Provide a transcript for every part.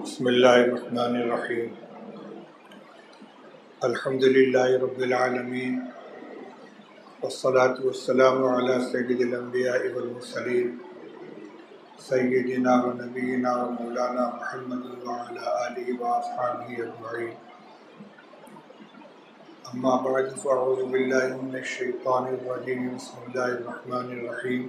بسم اللہ الرحمن الرحیم الحمد للہ رب العالمین والصلاة والسلام علی سید الانبیاء والمرسلین سیدنا و نبینا و مولانا محمد وعلی آلہ واصحابہ اجمعین اما بعد فاعوذ باللہ من الشیطان الرجیم بسم اللہ الرحمن الرحیم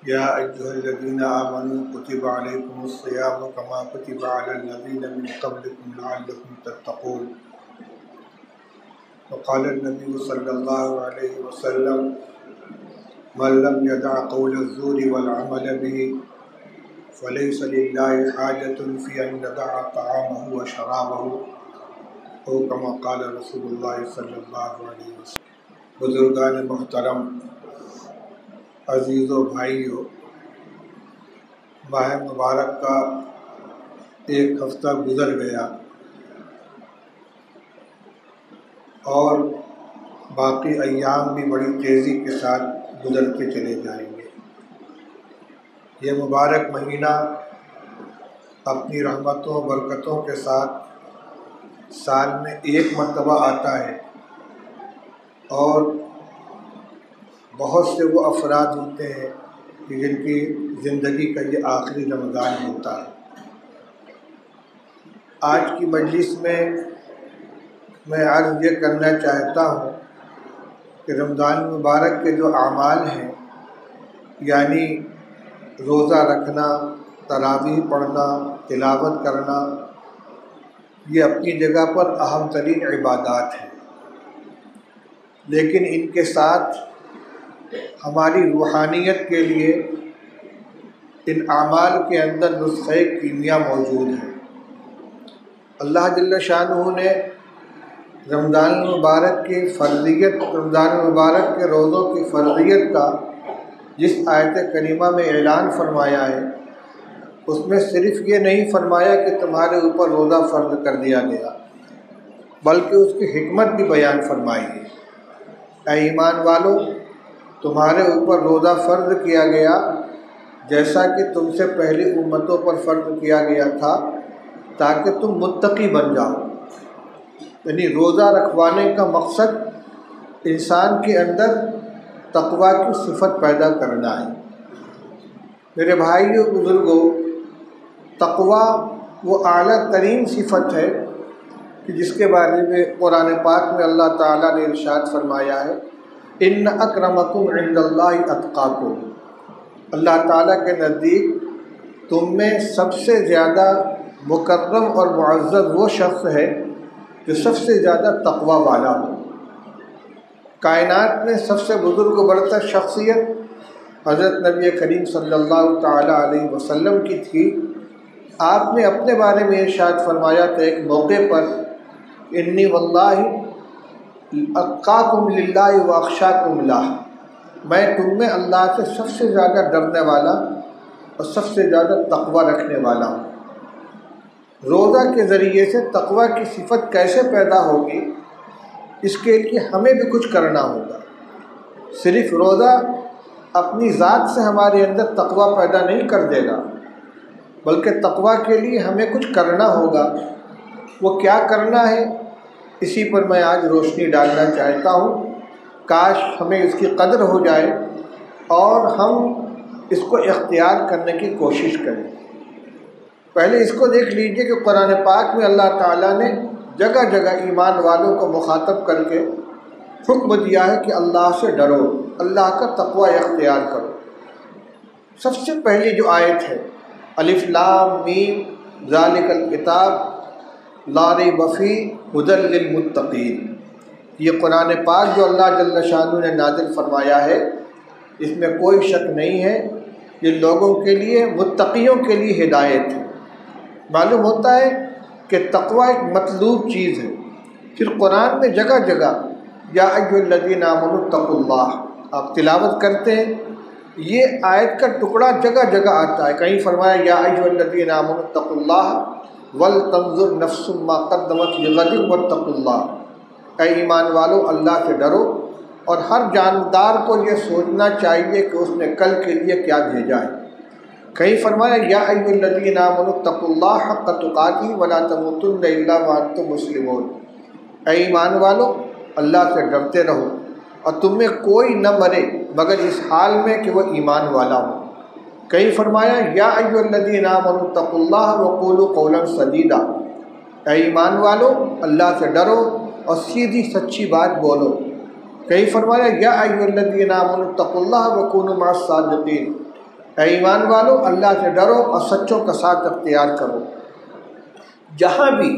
یا ایھا الذین آمنوا کتب علیکم الصیام کما کتب علی الذین من قبلکم لعلکم تتقون وقال النبی صلی اللہ علیہ وسلم من لم يدع قول الزور والعمل به فليس لله حاجة في أن يدع طعامه وشرابه او كما قال رسول اللہ صلی اللہ علیہ وسلم۔ بزرگان محترم، عزیزو بھائیو، ماہ مبارک کا ایک ہفتہ گزر گیا اور باقی ایام بھی بڑی تیزی کے ساتھ گزرتے چلے جائیں گے۔ یہ مبارک مہینہ اپنی رحمتوں و برکتوں کے ساتھ سال میں ایک مرتبہ آتا ہے اور بہت سے وہ افراد ہوتے ہیں کہ جن کی زندگی کا یہ آخری رمضان ہوتا ہے۔ آج کی مجلس میں عرض یہ کرنا چاہتا ہوں کہ رمضان مبارک کے جو اعمال ہیں، یعنی روزہ رکھنا، تراویح پڑھنا، تلاوت کرنا، یہ اپنی جگہ پر اہم ترین عبادات ہیں، لیکن ان کے ساتھ ہماری روحانیت کے لیے ان اعمال کے اندر نسخہ کیمیا موجود ہے۔ اللہ جل شانہ نے رمضان المبارک کی فرضیت، رمضان المبارک کے روزوں کی فرضیت کا جس آیت کریمہ میں اعلان فرمایا ہے، اس میں صرف یہ نہیں فرمایا کہ تمہارے اوپر روزہ فرض کر دیا گیا، بلکہ اس کی حکمت بھی بیان فرمائی ہے۔ اے ایمان والو، تمہارے اوپر روزہ فرض کیا گیا جیسا کہ تم سے پہلی امتوں پر فرض کیا گیا تھا، تاکہ تم متقی بن جاؤ۔ یعنی روزہ رکھوانے کا مقصد انسان کے اندر تقویٰ کی صفت پیدا کرنا ہے۔ میرے بھائیو، بزرگوں، تقویٰ وہ اعلیٰ ترین صفت ہے کہ جس کے بارے میں قرآن پاک میں اللہ تعالیٰ نے ارشاد فرمایا ہے، ان اکرمکم عند اللہ اتقاکم۔ اللہ تعالیٰ کے نزدیک تم میں سب سے زیادہ مکرم اور معزز وہ شخص ہے جو سب سے زیادہ تقویٰ والا ہو۔ کائنات میں سب سے بزرگ و برتر شخصیت حضرت نبی کریم صلی اللہ تعالیٰ علیہ وسلم کی تھی۔ آپ نے اپنے بارے میں ارشاد فرمایا تھا ایک موقع پر، انی واللہ اتقاکم للہ واخشاکم لہ، میں تم میں اللہ سے سب سے زیادہ ڈرنے والا اور سب سے زیادہ تقویٰ رکھنے والا ہوں۔ روزہ کے ذریعے سے تقویٰ کی صفت کیسے پیدا ہوگی، اس کے لیے ہمیں بھی کچھ کرنا ہوگا۔ صرف روزہ اپنی ذات سے ہمارے اندر تقویٰ پیدا نہیں کر دے گا، بلکہ تقویٰ کے لیے ہمیں کچھ کرنا ہوگا۔ وہ کیا کرنا ہے، اسی پر میں آج روشنی ڈالنا چاہتا ہوں۔ کاش ہمیں اس کی قدر ہو جائے اور ہم اس کو اختیار کرنے کی کوشش کریں۔ پہلے اس کو دیکھ لیجئے کہ قرآن پاک میں اللہ تعالیٰ نے جگہ جگہ ایمان والوں کو مخاطب کر کے حکم دیا ہے کہ اللہ سے ڈرو، اللہ کا تقویٰ اختیار کرو۔ سب سے پہلی جو آیت ہے، الف لام میم ذالک الکتاب لا ریب فیہ ھدی للمتقین، یہ قرآن پاک جو اللہ جل شانہ نے نازل فرمایا ہے، اس میں کوئی شک نہیں ہے، یہ لوگوں کے لیے، متقیوں کے لیے ہدایت ہے۔ معلوم ہوتا ہے کہ تقویٰ ایک مطلوب چیز ہے۔ پھر قرآن میں جگہ جگہ یا ایھا الذین آمنوا اتقوا اللہ آپ تلاوت کرتے ہیں، یہ آیت کا ٹکڑا جگہ جگہ آتا ہے۔ کہیں فرمایا یا ایھا الذین آمنوا اتقوا اللہ ولتنظر نفس ما قدمت لغد واتقوا اللہ، اے ایمان والو اللہ سے ڈرو، اور ہر جاندار کو یہ سوچنا چاہیے کہ اس نے کل کے لیے کیا بھیجا ہے۔ کہیں فرمایا یا ایھا الذین آمنوا اتقوا اللہ حق تقاتہ ولا تموتن الا وانتم مسلمون، اے ایمان والو اللہ سے ڈرتے رہو اور تم میں کوئی نہ مرے مگر اس حال میں کہ وہ ایمان والا ہو۔ کہیں فرمایا یا ایھا الذین آمنوا اتقوا اللہ وقولوا قولا سدیدا، اے ایمان والو اللہ سے ڈرو اور سیدھی سچی بات بولو۔ کہیں فرمایا یا ایھا الذین آمنوا اتقوا اللہ وکونوا مع الصادقین، اے ایمان والو اللہ سے ڈرو اور سچوں کا ساتھ اختیار کرو۔ جہاں بھی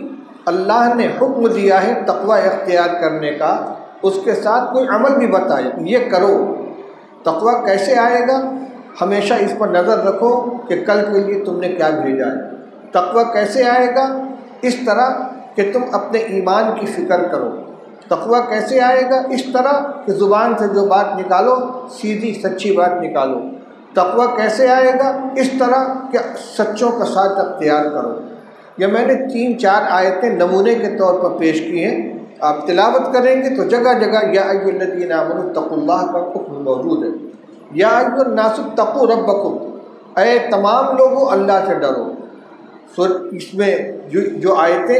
اللہ نے حکم دیا ہے تقوی اختیار کرنے کا، اس کے ساتھ کوئی عمل بھی بتایا یہ کرو۔ تقوی کیسے آئے گا؟ ہمیشہ اس پر نظر رکھو کہ کل کے لیے تم نے کیا بھیجا ہے۔ تقوی کیسے آئے گا؟ اس طرح کہ تم اپنے ایمان کی فکر کرو۔ تقوی کیسے آئے گا؟ اس طرح کہ زبان سے جو بات نکالو سیدھی سچی بات نکالو۔ تقوی کیسے آئے گا؟ اس طرح کہ سچوں کا ساتھ اختیار کرو۔ یہ میں نے 3-4 آیتیں نمونے کے طور پر پیش کی ہیں، آپ تلاوت کریں گے تو جگہ جگہ یا ایھا الذین آمنوا اتقوا اللہ کا حکم موجود ہے۔ یا ایھا الناس اتقوا ربکم، اے تمام لوگوں اللہ سے ڈرو۔ اس میں جو آیتیں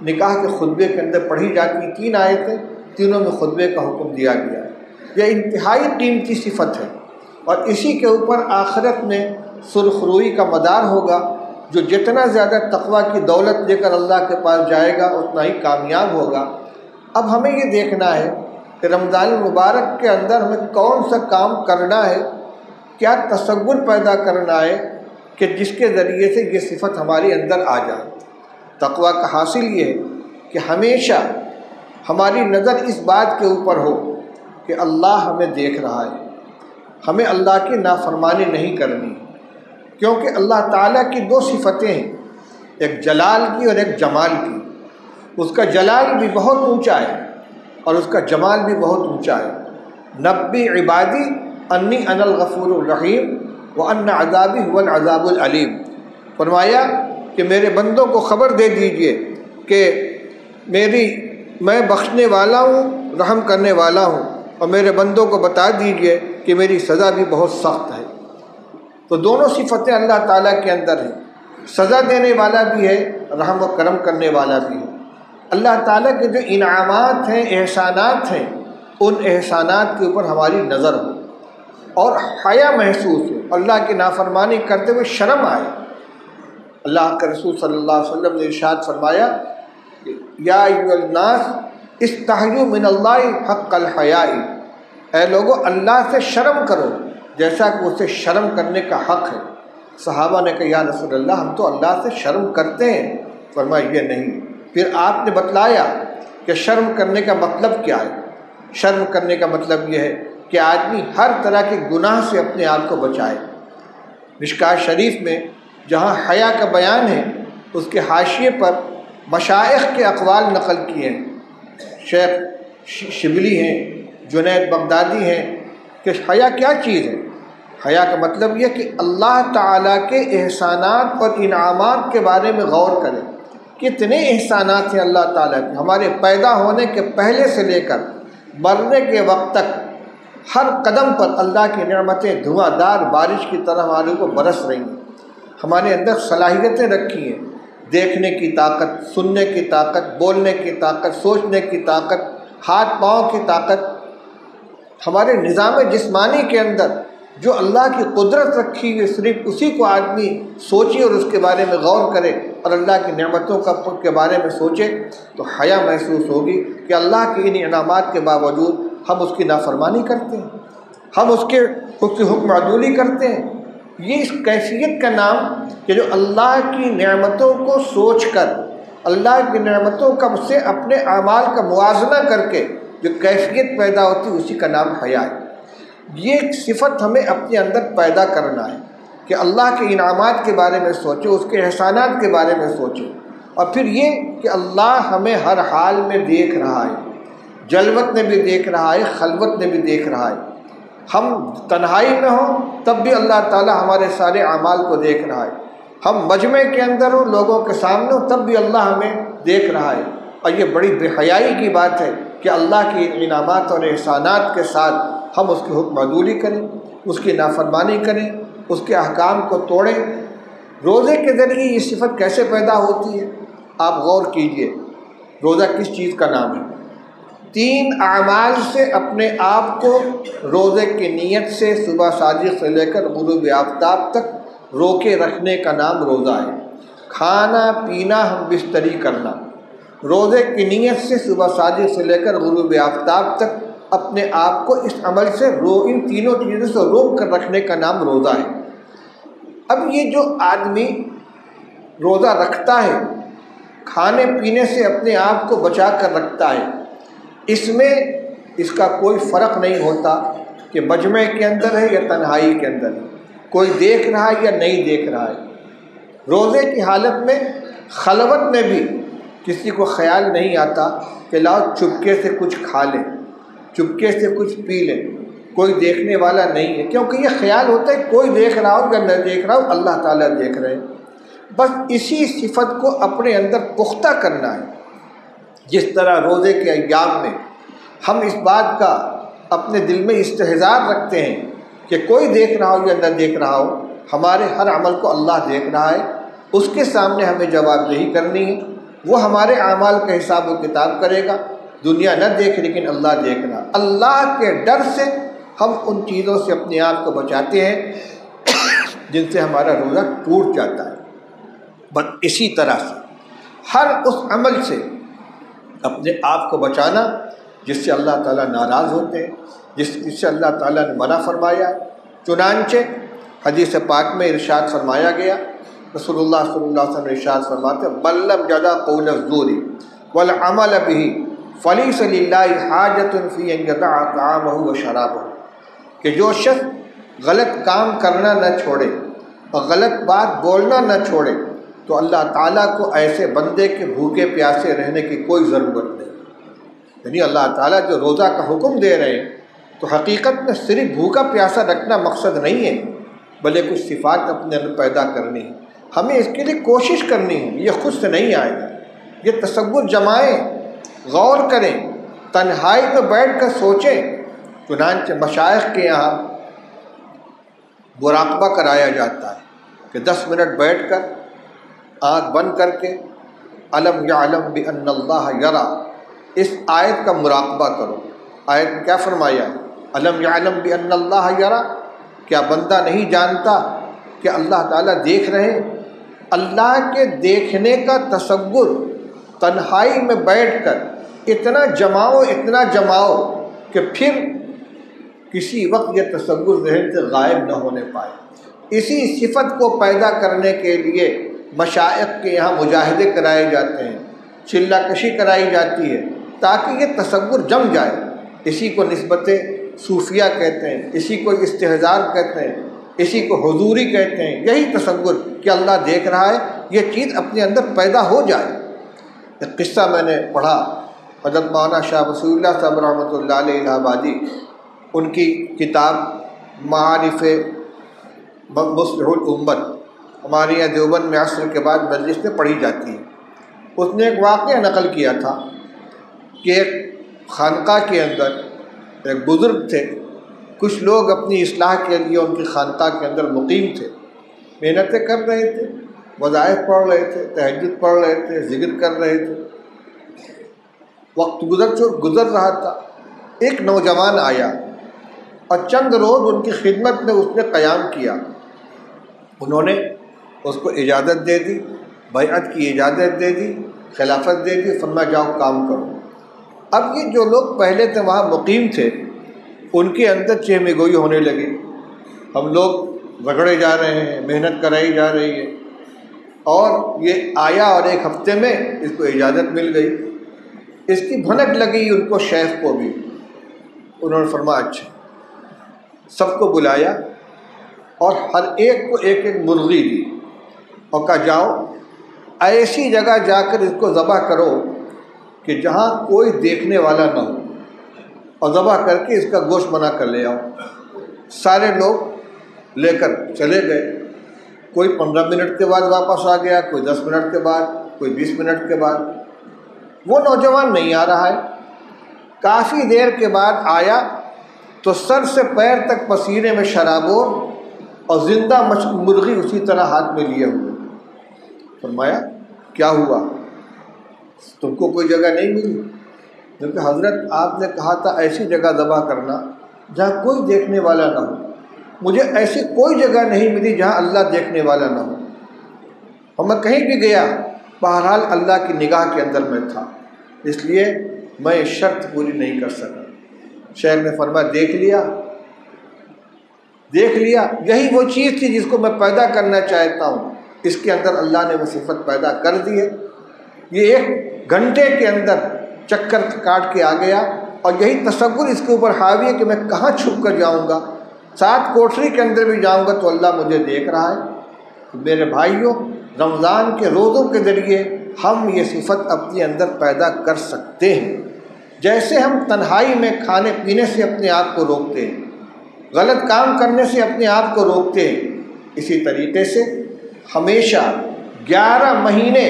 نکاح کے خطبے کے اندر پڑھی جاتی 3 آیتیں، تینوں میں خطبے کا حکم دیا گیا ہے۔ یہ انتہائی قیمتی صفت ہے اور اسی کے اوپر آخرت میں سرخ روئی کا مدار ہوگا۔ جو جتنا زیادہ تقوی کی دولت لے کر اللہ کے پاس جائے گا اتنا ہی کامیاب ہوگا۔ اب ہمیں یہ دیکھنا ہے کہ رمضان المبارک کے اندر ہمیں کون سا کام کرنا ہے، کیا تصور پیدا کرنا ہے کہ جس کے ذریعے سے یہ صفت ہمارے اندر آ جائے۔ تقوی کا حاصل یہ ہے کہ ہمیشہ ہماری نظر اس بات کے اوپر ہو کہ اللہ ہمیں دیکھ رہا ہے، ہمیں اللہ کی نافرمانی نہیں کرنی، کیونکہ اللہ تعالیٰ کی 2 صفتیں ہیں، ایک جلال کی اور ایک جمال کی۔ اس کا جلال بھی بہت اونچا ہے اور اس کا جمال بھی بہت اونچا ہے۔ نبی عبادی انی انا الغفور الرحیم وان عذابی هو العذاب العلیم، فرمایا کہ میرے بندوں کو خبر دے دیجئے کہ میں بخشنے والا ہوں، رحم کرنے والا ہوں، اور میرے بندوں کو بتا دیجئے کہ میری سزا بھی بہت سخت ہے۔ تو دونوں صفتیں اللہ تعالیٰ کے اندر ہیں، سزا دینے والا بھی ہے، رحم و کرم کرنے والا بھی ہے۔ اللہ تعالیٰ کے جو انعامات ہیں، احسانات ہیں، ان احسانات کے اوپر ہماری نظر ہو اور حیا محسوس ہو، اللہ کی نافرمانی کرتے ہوئے شرم آئے۔ اللہ کے رسول صلی اللہ علیہ وسلم نے ارشاد فرمایا یا ایھا الناس استحیوا من اللہ حق الحیاء، اے لوگو اللہ سے شرم کرو جیسا کہ اسے شرم کرنے کا حق ہے۔ صحابہ نے کہا یا رسول اللہ ہم تو اللہ سے شرم کرتے ہیں، فرمایا یہ نہیں۔ پھر آپ نے بتلایا کہ شرم کرنے کا مطلب کیا ہے۔ شرم کرنے کا مطلب یہ ہے کہ آدمی ہر طرح کے گناہ سے اپنے آپ کو بچائے۔ مشکوٰۃ شریف میں جہاں حیا کا بیان ہے اس کے حاشیے پر مشائخ کے اقوال نقل کیے ہیں، شیخ شبلی ہیں، جنید بغدادی ہیں، کہ حیا کیا چیز ہے۔ حیا کا مطلب یہ کہ اللہ تعالیٰ کے احسانات اور انعامات کے بارے میں غور کریں۔ کتنے احسانات ہیں اللہ تعالیٰ کے، ہمارے پیدا ہونے کے پہلے سے لے کر مرنے کے وقت تک ہر قدم پر اللہ کی نعمتیں دھواں دار بارش کی طرح ہمارے اوپر برس رہی ہیں۔ ہمارے اندر صلاحیتیں رکھی ہیں، دیکھنے کی طاقت، سننے کی طاقت، بولنے کی طاقت، سوچنے کی طاقت، ہاتھ پاؤں کی طاقت۔ ہمارے نظام جسمانی کے اندر جو اللہ کی قدرت رکھی ہوئی صرف اسی کو آدمی سوچے اور اس کے بارے میں غور کرے اور اللہ کی نعمتوں کے بارے میں سوچے تو حیا محسوس ہوگی کہ اللہ کے ان انعامات کے باوجود ہم اس کی نافرمانی کرتے ہیں، ہم اس کے حکم عدولی کرتے ہیں۔ یہ اس کیفیت کا نام کہ جو اللہ کی نعمتوں کو سوچ کر، اللہ کی نعمتوں کا سے اپنے اعمال کا موازنہ کر کے جو کیفیت پیدا ہوتی ہے اسی کا نام حیا ہے۔ یہ ایک صفت ہمیں اپنے اندر پیدا کرنا ہے کہ اللہ کے انعامات کے بارے میں سوچے، اس کے احسانات کے بارے میں سوچے، اور پھر یہ کہ اللہ ہمیں ہر حال میں دیکھ رہا ہے، جلوت میں بھی دیکھ رہا ہے، خلوت میں بھی دیکھ رہا ہے۔ ہم تنہائی میں ہوں تب بھی اللہ تعالی ہمارے سارے اعمال کو دیکھ رہا ہے، ہم مجمع کے اندر ہوں، لوگوں کے سامنے ہوں، تب بھی اللہ ہمیں دیکھ رہا ہے۔ اور یہ بڑی بے حیائی کی بات ہے کہ اللہ کے انعامات اور احسانات کے ساتھ ہم اس کی حکم عدولی کریں، اس کی نافرمانی کریں، اس کے احکام کو توڑیں۔ روزے کے ذریعے یہ صفت کیسے پیدا ہوتی ہے؟ آپ غور کیجئے، روزہ کس چیز کا نام ہے؟ 3 اعمال سے اپنے آپ کو روزے کی نیت سے صبح صادق سے لے کر غروب آفتاب تک روکے رکھنے کا نام روزہ ہے۔ کھانا پینا ہم بستری کرنا، روزے کی نیت سے صبح صادق سے لے کر غروب آفتاب تک اپنے آپ کو اس عمل سے ان تینوں چیزوں سے روک کر رکھنے کا نام روزہ ہے۔ اب یہ جو آدمی روزہ رکھتا ہے، کھانے پینے سے اپنے آپ کو بچا کر رکھتا ہے، اس میں اس کا کوئی فرق نہیں ہوتا کہ مجمع کے اندر ہے یا تنہائی کے اندر ہے، کوئی دیکھ رہا ہے یا نہیں دیکھ رہا ہے۔ روزے کی حالت میں خلوت میں بھی کسی کو خیال نہیں آتا کہ لاؤ چپکے سے کچھ کھا لیں، چپکے سے کچھ پی لیں، کوئی دیکھنے والا نہیں ہے، کیونکہ یہ خیال ہوتا ہے کوئی دیکھ رہا ہو یا نہ دیکھ رہا ہو، اللہ تعالیٰ دیکھ رہے ہیں۔ بس اسی صفت کو اپنے اندر پختہ کرنا ہے۔ جس طرح روزے کے ایام میں ہم اس بات کا اپنے دل میں استحضار رکھتے ہیں کہ کوئی دیکھ رہا ہو یا نہ دیکھ رہا ہو، ہمارے ہر عمل کو اللہ دیکھ رہا ہے، اس کے سامنے ہمیں جواب دہی کرنی ہے، وہ ہمارے اعمال کا حساب و کتاب کرے گا۔ دنیا نہ دیکھ لیکن اللہ دیکھ رہا۔ اللہ کے ڈر سے ہم ان چیزوں سے اپنے آپ کو بچاتے ہیں جن سے ہمارا روزہ ٹوٹ جاتا ہے۔ بس اسی طرح سے ہر اس عمل سے اپنے آپ کو بچانا جس سے اللہ تعالیٰ ناراض ہوتے ہیں، جس سے اللہ تعالیٰ نے منع فرمایا ہے۔ چنانچہ حدیث پاک میں ارشاد فرمایا گیا، رسول اللہ صلی اللہ علیہ وسلم نے ارشاد فرماتے ہیں، من لم یدع قول الزور والعمل به فلیس للہ حاجۃ فی ان یدع طعامہ وشرابہ، کہ جو شخص غلط کام کرنا نہ چھوڑے اور غلط بات بولنا نہ چھوڑے تو اللہ تعالیٰ کو ایسے بندے کے بھوکے پیاسے رہنے کی کوئی ضرورت نہیں۔ یعنی اللہ تعالیٰ جو روزہ کا حکم دے رہے ہیں تو حقیقت میں صرف بھوکا پیاسا رکھنا مقصد نہیں ہے، بلکہ کچھ صفات اپنے اندر پیدا کرنی ہے۔ ہمیں اس کے لیے کوشش کرنی ہے، یہ خود سے نہیں آئے گا۔ یہ تصور جمائیں، غور کریں، تنہائی میں بیٹھ کر سوچیں۔ چنانچہ مشائخ کے یہاں مراقبہ کرایا جاتا ہے کہ 10 منٹ بیٹھ کر آنکھ بند کر کے الم یعلم بان اللہ یرا، اس آیت کا مراقبہ کرو۔ آیت میں کیا فرمایا ہے؟ الم یعلم بان اللہ یرا، کیا بندہ نہیں جانتا کہ اللہ تعالیٰ دیکھ رہے ہیں؟ اللہ کے دیکھنے کا تصور تنہائی میں بیٹھ کر اتنا جماؤ کہ پھر کسی وقت یہ تصور ذہن سے غائب نہ ہونے پائے۔ اسی صفت کو پیدا کرنے کے لیے مشائخ کے یہاں مجاہدے کرائے جاتے ہیں، چلہ کشی کرائی جاتی ہے تاکہ یہ تصور جم جائے۔ اسی کو نسبت صوفیہ کہتے ہیں، اسی کو استحضار کہتے ہیں، اسی کو حضوری کہتے ہیں۔ یہی تصور کہ اللہ دیکھ رہا ہے، یہ چیز اپنے اندر پیدا ہو جائے۔ ایک قصہ میں نے پڑھا، حضرت مولانا شاہ وصول اللہ صاحب رحمۃ اللہ علیہ الہ آبادی، ان کی کتاب معارف مصلح الامت ہمارے یہاں دیوبند میں عصر کے بعد مجلس میں پڑھی جاتی ہے۔ اس نے ایک واقعہ نقل کیا تھا کہ ایک خانقاہ کے اندر ایک بزرگ تھے، کچھ لوگ اپنی اصلاح کے لیے ان کی خانقاہ کے اندر مقیم تھے، محنتیں کر رہے تھے، وظائف پڑھ رہے تھے، تہجد پڑھ رہے تھے، ذکر کر رہے تھے۔ وقت گزر رہا تھا، ایک نوجوان آیا اور چند روز ان کی خدمت میں اس نے قیام کیا۔ انہوں نے اس کو اجازت دے دی، بیعت کی اجازت دے دی، خلافت دے دی، فرمایا جاؤ کام کرو۔ اب یہ جو لوگ پہلے سے وہاں مقیم تھے ان کے اندر چہمہ گوئی ہونے لگی، ہم لوگ رگڑے جا رہے ہیں، محنت کرائی جا رہی ہے، اور یہ آیا اور ایک ہفتے میں اس کو اجازت مل گئی۔ اس کی بھنک لگی ان کو، شیخ کو بھی۔ انہوں نے فرمایا اچھا، سب کو بلایا اور ہر ایک کو ایک ایک مرغی دی اور کہا جاؤ ایسی جگہ جا کر اس کو ذبح کرو کہ جہاں کوئی دیکھنے والا نہ ہو، اور ذبح کر کے اس کا گوشت بنا کر لے آؤ۔ سارے لوگ لے کر چلے گئے، کوئی 15 منٹ کے بعد واپس آ گیا، کوئی 10 منٹ کے بعد، کوئی 20 منٹ کے بعد۔ وہ نوجوان نہیں آ رہا ہے۔ کافی دیر کے بعد آیا تو سر سے پیر تک پسینے میں شرابور اور زندہ مرغی اسی طرح ہاتھ میں لیے ہوئے۔ فرمایا کیا ہوا، تم کو کوئی جگہ نہیں ملی؟ کیونکہ حضرت آپ نے کہا تھا ایسی جگہ ذبح کرنا جہاں کوئی دیکھنے والا نہ ہو، مجھے ایسی کوئی جگہ نہیں ملی جہاں اللہ دیکھنے والا نہ ہو، اور میں کہیں بھی گیا بہرحال اللہ کی نگاہ کے اندر میں تھا، اس لیے میں یہ شرط پوری نہیں کر سکا۔ شیخ نے فرمایا دیکھ لیا، یہی وہ چیز تھی جس کو میں پیدا کرنا چاہتا ہوں، اس کے اندر اللہ نے وہ صفت پیدا کر دی ہے۔ یہ 1 گھنٹے کے اندر چکر کاٹ کے آ گیا، اور یہی تصور اس کے اوپر حاوی ہے کہ میں کہاں چھپ کر جاؤں گا، 7 کوٹری کے اندر بھی جاؤں گا تو اللہ مجھے دیکھ رہا ہے۔ میرے بھائیوں، رمضان کے روزوں کے ذریعے ہم یہ صفت اپنے اندر پیدا کر سکتے ہیں۔ جیسے ہم تنہائی میں کھانے پینے سے اپنے آپ کو روکتے ہیں، غلط کام کرنے سے اپنے آپ کو روکتے ہیں، اسی طریقے سے ہمیشہ 11 مہینے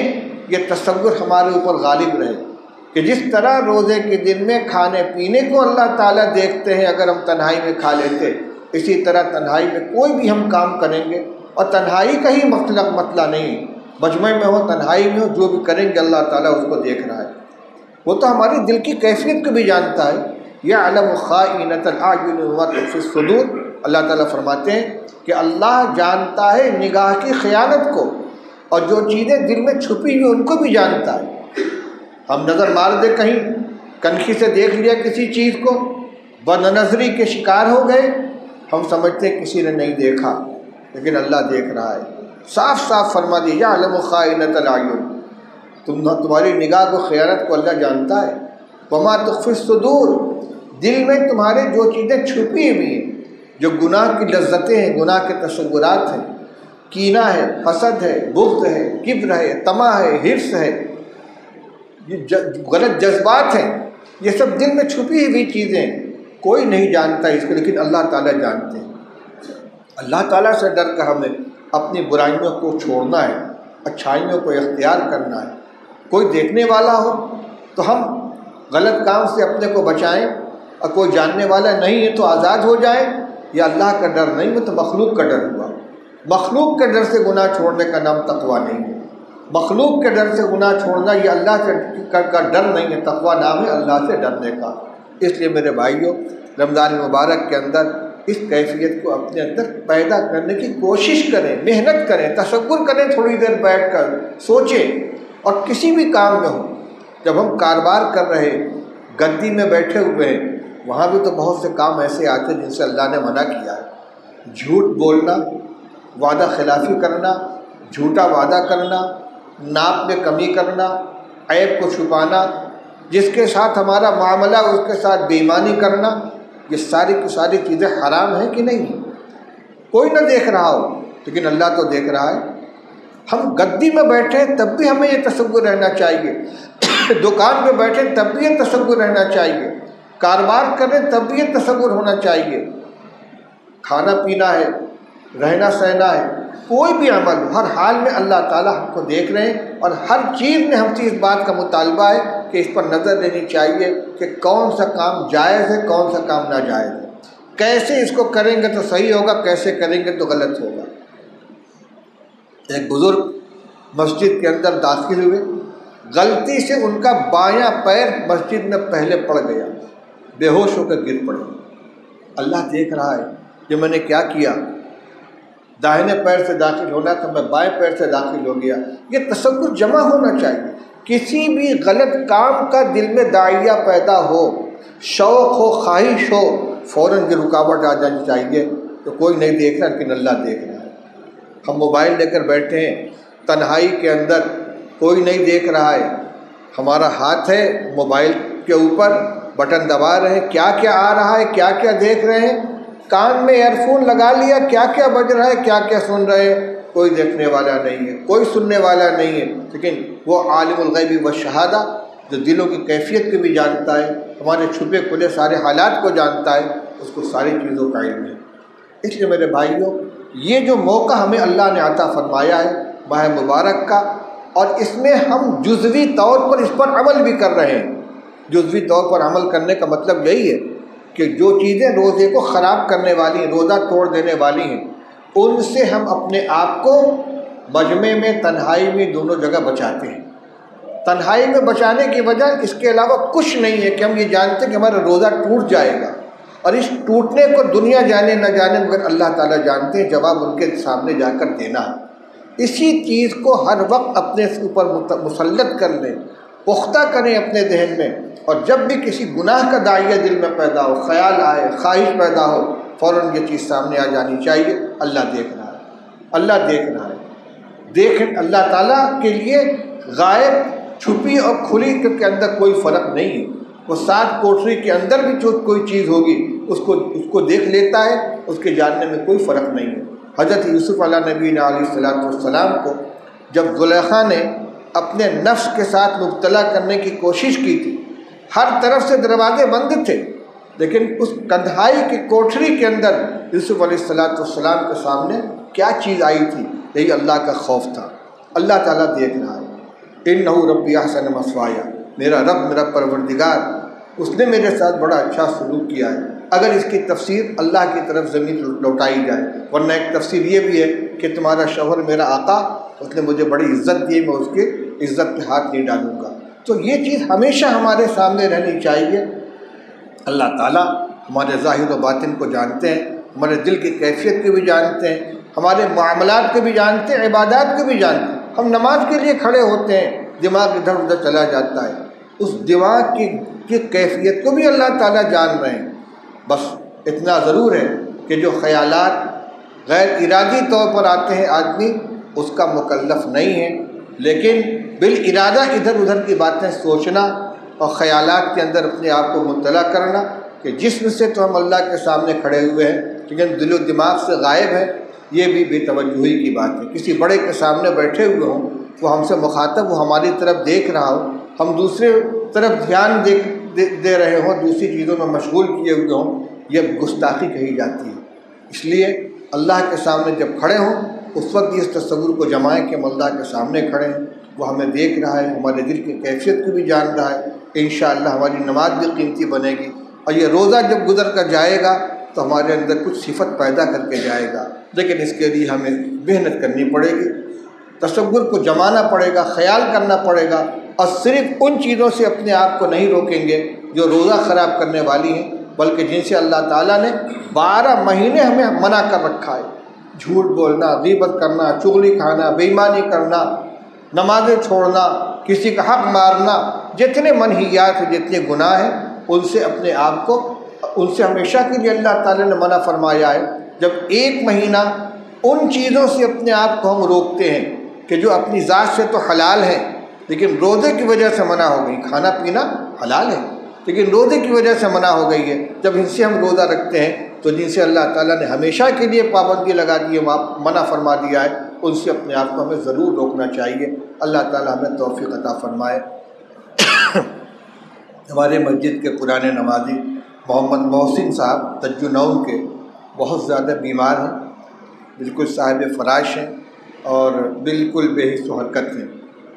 یہ تصور ہمارے اوپر غالب رہے کہ جس طرح روزے کے دن میں کھانے پینے کو اللہ تعالیٰ دیکھتے ہیں، اگر ہم تنہائی میں کھا لیتے، اسی طرح تنہائی میں کوئی بھی ہم کام کریں گے، اور تنہائی کا ہی مسئلہ نہیں، مجمع میں ہو تنہائی میں ہو، جو بھی کریں گے اللہ تعالیٰ اس کو دیکھ رہا ہے۔ وہ تو ہماری دل کی کیفیت کو بھی جانتا ہے۔ یعلم خائنۃ الاعین وما تخفی الصدور، اللہ تعالیٰ فرماتے ہیں کہ اللہ جانتا ہے نگاہ کی خیانت کو، اور جو چیزیں دل میں چھپی ہوئی ان کو بھی جانتا ہے۔ ہم نظر مار دیں کہیں، کنکھی سے دیکھ لیا کسی چیز کو، بد نظری کے شکار ہو گئے، ہم سمجھتے ہیں کسی نے نہیں دیکھا، لیکن اللہ دیکھ رہا ہے۔ صاف صاف فرما دیا یعلم خائنۃ الاعین، تمہاری نگاہ کو خیانت کو اللہ جانتا ہے۔ وما تخفی الصدور، دل میں تمہارے جو چیزیں چھپی ہوئی ہیں، جو گناہ کی لذتیں ہیں، گناہ کے تصورات ہیں، کینہ ہے، حسد ہے، بغض ہے، کبر ہے، طمع ہے، حرص ہے، یہ غلط جذبات ہیں، یہ سب دل میں چھپی ہوئی چیزیں، کوئی نہیں جانتا اس کو، لیکن اللہ تعالیٰ جانتے ہیں۔ اللہ تعالیٰ سے ڈر کر ہمیں اپنی برائیوں کو چھوڑنا ہے، اچھائیوں کو اختیار کرنا ہے۔ کوئی دیکھنے والا ہو تو ہم غلط کام سے اپنے کو بچائیں، اور کوئی جاننے والا نہیں ہے تو آزاد ہو جائیں۔ یہ اللہ کا ڈر نہیں، وہ تو مخلوق کا ڈر ہوا۔ مخلوق کے ڈر سے گناہ چھوڑنے کا نام تقویٰ نہیں ہے، مخلوق کے ڈر سے گناہ چھوڑنا یہ اللہ سے کا ڈر نہیں ہے، تقویٰ نام ہے اللہ سے ڈرنے کا۔ اس لیے میرے بھائیوں، رمضان مبارک کے اندر اس کیفیت کو اپنے اندر پیدا کرنے کی کوشش کریں، محنت کریں، تصور کریں، تھوڑی دیر بیٹھ کر سوچیں۔ اور کسی بھی کام میں ہو، جب ہم کاروبار کر رہے، گدی میں بیٹھے ہوئے ہیں، وہاں بھی تو بہت سے کام ایسے آتے ہیں جن سے اللہ نے منع کیا ہے۔ جھوٹ بولنا، وعدہ خلافی کرنا، جھوٹا وعدہ کرنا، ناپ میں کمی کرنا، عیب کو چھپانا، جس کے ساتھ ہمارا معاملہ اس کے ساتھ بے ایمانی کرنا، یہ ساری کی ساری چیزیں حرام ہیں کہ نہیں؟ کوئی نہ دیکھ رہا ہو لیکن اللہ تو دیکھ رہا ہے۔ ہم گدی میں بیٹھے تب بھی ہمیں یہ تصور رہنا چاہیے، دکان پہ بیٹھے تب بھی یہ تصور رہنا چاہیے، کاروبار کریں تب بھی یہ تصور ہونا چاہیے، کھانا پینا ہے، رہنا سہنا ہے، کوئی بھی عمل ہو، ہر حال میں اللہ تعالیٰ ہم کو دیکھ رہے ہیں، اور ہر چیز میں ہم سے اس بات کا مطالبہ ہے کہ اس پر نظر دینی چاہیے کہ کون سا کام جائز ہے، کون سا کام ناجائز ہے، کیسے اس کو کریں گے تو صحیح ہوگا، کیسے کریں گے تو غلط ہوگا۔ ایک بزرگ مسجد کے اندر داخل ہوئے، غلطی سے ان کا بایاں پیر مسجد میں پہلے پڑ گیا، بے ہوش ہو کر گر پڑے۔ اللہ دیکھ رہا ہے کہ میں نے کیا کیا، داہنے پیر سے داخل ہونا تھا، میں بائیں پیر سے داخل ہو گیا۔ یہ تصور جمع ہونا چاہیے۔ کسی بھی غلط کام کا دل میں داعیہ پیدا ہو، شوق ہو، خواہش ہو، فوراً یہ رکاوٹ آ جانی چاہیے کہ کوئی نہیں دیکھ رہا لیکن اللہ دیکھ رہا ہے۔ ہم موبائل لے کر بیٹھے ہیں تنہائی کے اندر، کوئی نہیں دیکھ رہا ہے، ہمارا ہاتھ ہے موبائل کے اوپر، بٹن دبا رہے ہیں، کیا کیا آ رہا ہے، کیا کیا دیکھ رہے ہیں، کان میں ایئر فون لگا لیا، کیا کیا بج رہا ہے، کیا کیا سن رہے ہیں، کوئی دیکھنے والا نہیں ہے، کوئی سننے والا نہیں ہے، لیکن وہ عالم الغیب والشہادہ جو دلوں کی کیفیت کو بھی جانتا ہے، ہمارے چھپے کھلے سارے حالات کو جانتا ہے، اس کو ساری چیزوں کا علم ہے۔ اس لیے میرے بھائیوں، یہ جو موقع ہمیں اللہ نے عطا فرمایا ہے ماہ مبارک کا، اور اس میں ہم جزوی طور پر اس پر عمل بھی کر رہے ہیں۔ جزوی طور پر عمل کرنے کا مطلب یہی ہے کہ جو چیزیں روزے کو خراب کرنے والی ہیں، روزہ توڑ دینے والی ہیں، ان سے ہم اپنے آپ کو مجمع میں، تنہائی میں، دونوں جگہ بچاتے ہیں۔ تنہائی میں بچانے کی وجہ اس کے علاوہ کچھ نہیں ہے کہ ہم یہ جانتے ہیں کہ ہمارا روزہ ٹوٹ جائے گا، اور اس ٹوٹنے کو دنیا جانے نہ جانے مگر اللہ تعالیٰ جانتے ہیں، جواب ان کے سامنے جا کر دینا ہے۔ اسی چیز کو ہر وقت اپنے اوپر مسلط کر لیں، پختہ کریں اپنے ذہن میں، اور جب بھی کسی گناہ کا داعیہ دل میں پیدا ہو، خیال آئے، خواہش پیدا ہو، فوراً یہ چیز سامنے آ جانی چاہیے، اللہ دیکھ رہا ہے، اللہ دیکھ رہا ہے۔ اللہ تعالیٰ کے لیے غائب، چھپی اور کھلی کے اندر کوئی فرق نہیں ہے۔ وہ 7 کوٹری کے اندر بھی جو کوئی چیز ہوگی اس کو دیکھ لیتا ہے، اس کے جاننے میں کوئی فرق نہیں ہے۔ حضرت یوسف علیہ نبی علیہ السلام کو جب زلیخا نے اپنے نفس کے ساتھ مبتلا کرنے کی کوشش کی تھی، ہر طرف سے دروازے بند تھے، لیکن اس تنہائی کی کوٹری کے اندر یوسف علیہ السلام کے سامنے کیا چیز آئی تھی؟ یہی اللہ کا خوف تھا۔ اللہ تعالیٰ دیکھ رہا ہے۔ انہ ربی احسن مثوایا، میرا رب، میرا پروردگار، اس نے میرے ساتھ بڑا اچھا سلوک کیا ہے۔ اگر اس کی تفسیر اللہ کی طرف زمین لوٹائی جائے، ورنہ ایک تفسیر یہ بھی ہے کہ تمہارا شوہر میرا آقا، اس نے مجھے بڑی عزت دی، میں اس کی عزت پہ ہاتھ نہیں ڈالوں گا۔ تو یہ چیز ہمیشہ ہمارے سامنے رہنی چاہیے۔ اللہ تعالیٰ ہمارے ظاہر و باطن کو جانتے ہیں، ہمارے دل کی کیفیت کو بھی جانتے ہیں، ہمارے معاملات کو بھی جانتے ہیں، عبادات کو بھی جانتے ہیں۔ ہم نماز کے لیے کھڑے ہوتے ہیں، دماغ ادھر ادھر چلا جاتا ہے، اس دماغ کی کیفیت کو بھی اللہ تعالیٰ جان رہے ہیں۔ بس اتنا ضرور ہے کہ جو خیالات غیر ارادی طور پر آتے ہیں، آدمی اس کا مکلف نہیں ہے، لیکن بالارادہ ادھر ادھر کی باتیں سوچنا اور خیالات کے اندر اپنے آپ کو مبتلا کرنا کہ جسم سے تو ہم اللہ کے سامنے کھڑے ہوئے ہیں لیکن دل و دماغ سے غائب ہے، یہ بھی بے توجہی کی بات ہے۔ کسی بڑے کے سامنے بیٹھے ہوئے ہوں، وہ ہم سے مخاطب، وہ ہماری طرف دیکھ رہا ہو، ہم دوسرے طرف دھیان دے رہے ہوں، دوسری چیزوں میں مشغول کیے ہوئے ہوں، یہ گستاخی کہی جاتی ہے۔ اس لیے اللہ کے سامنے جب کھڑے ہوں اس وقت اس تصور کو جمائیں کہ ہم اللہ کے سامنے کھڑے ہیں، وہ ہمیں دیکھ رہا ہے، ہمارے دل کی کیفیت کو بھی جان رہا ہے۔ انشاءاللہ ہماری نماز بھی قیمتی بنے گی، اور یہ روزہ جب گزر کر جائے گا تو ہمارے اندر کچھ صفت پیدا کر کے جائے گا، لیکن اس کے لیے ہمیں محنت کرنی پڑے گی، تصور کو جمانا پڑے گا، خیال کرنا پڑے گا، اور صرف ان چیزوں سے اپنے آپ کو نہیں روکیں گے جو روزہ خراب کرنے والی ہیں، بلکہ جن سے اللہ تعالیٰ نے 12 مہینے ہمیں منع کر رکھا ہے۔ جھوٹ بولنا، غیبت کرنا، چغلی کھانا، بے ایمانی کرنا، نمازیں چھوڑنا، کسی کا حق مارنا، جتنے منہیات ہیں، جتنے گناہ ہیں، ان سے اپنے آپ کو، ان سے ہمیشہ کے لیے اللہ تعالیٰ نے منع فرمایا ہے۔ جب 1 مہینہ ان چیزوں سے اپنے آپ کو ہم روکتے ہیں کہ جو اپنی ذات سے تو حلال ہے لیکن روزے کی وجہ سے منع ہو گئی، کھانا پینا حلال ہے لیکن روزے کی وجہ سے منع ہو گئی ہے، جب ان سے ہم روزہ رکھتے ہیں تو جن سے اللہ تعالیٰ نے ہمیشہ کے لیے پابندی لگا دی ہے، منع فرما دیا ہے، ان سے اپنے آپ کو ہمیں ضرور روکنا چاہیے۔ اللہ تعالیٰ ہمیں توفیق عطا فرمائے۔ ہمارے مسجد کے پرانے نمازی محمد محسن صاحب تجنون کے بہت زیادہ بیمار ہیں، بالکل صاحب فراش ہیں اور بالکل بے حس و حرکت ہیں۔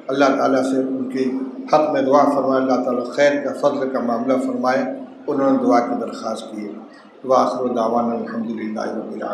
اللہ تعالیٰ سے ان کے حق میں دعا فرمائے، اللہ تعالیٰ خیر کا، فضل کا معاملہ فرمائے۔ انہوں نے دعا کی درخواست کی ہے۔ وآخر دعوانا الحمدللہ رب العالمین۔